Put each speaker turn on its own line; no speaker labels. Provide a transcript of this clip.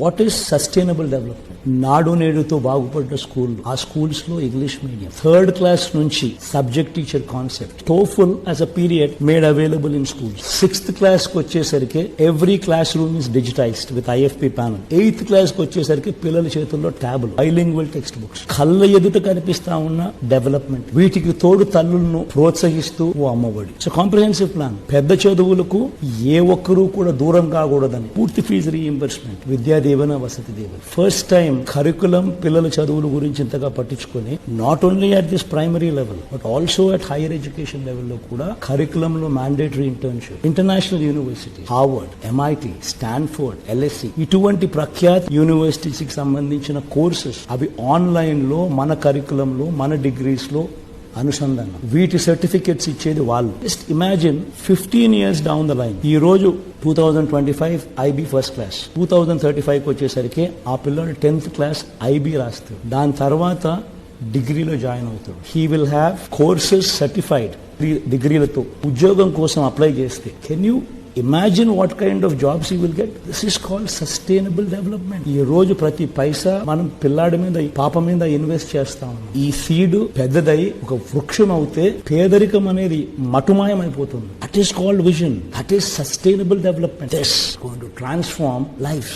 What is sustainable development? నాడు నేడుతో బాగుపడ్డ school, ఆ schools లో ఇంగ్లీష్ మీడియం, 3rd క్లాస్ నుంచి subject teacher concept, TOEFL as a period made available in schools. 6th class కి వచ్చేసరికి every class room is digitised with IFP panel. 8th class కి వచ్చేసరికి పిల్లల చేతుల్లో ట్యాబ్లు, బైలింగ్వల్ టెక్స్ట్ బుక్స్, కళ్ళ ఎదుట కనిపిస్తా ఉన్న డెవలప్మెంట్. వీటికి తోడు తల్లులను ప్రోత్సహిస్తూ ఓ అమ్మఒడి. So comprehensive plan. పెద్ద చదువులకు ఏ ఒక్కరూ కూడా దూరం కాకూడదని పూర్తి fee reimbursement, Vidya Deevena, Vasathi Deevena. First time curriculum పిల్లల చదువుల గురించి ఇంతగా పట్టించుకొని not only at this primary level but also at higher education లెవెల్లో కూడా కరికులం లో mandatory internship, international university, Harvard, MIT, Stanford, LSE ఇటువంటి ప్రఖ్యాత యూనివర్సిటీస్ కి సంబంధించిన కోర్సెస్ అవి ఆన్లైన్ లో మన కరికులంలో మన డిగ్రీస్ లో అనుసంధానం. వీటి సర్టిఫికెట్స్ ఇచ్చేది వాళ్ళు. Just imagine 15 years down the line, ఈ రోజు 2025 IB ఫస్ట్ క్లాస్, 2035 వచ్చేసరికి ఆ పిల్లలు 10th క్లాస్ IB రాస్తాడు. దాని తర్వాత డిగ్రీలో జాయిన్ అవుతాడు. He will have courses certified డిగ్రీలతో. ఉద్యోగం కోసం అప్లై చేస్తే can you imagine what kind of jobs you will get? This is called sustainable development. ఈ రోజు ప్రతి పైసా మనం పిల్లాడి మీద, పాప మీద ఇన్వెస్ట్ చేస్తా ఉన్నాం. ఈ సీడ్ పెద్దదై ఒక వృక్షం అవుతే పేదరికం అనేది మటుమాయం అయిపోతుంది. That is called vision. That is sustainable development. That is going to transform life.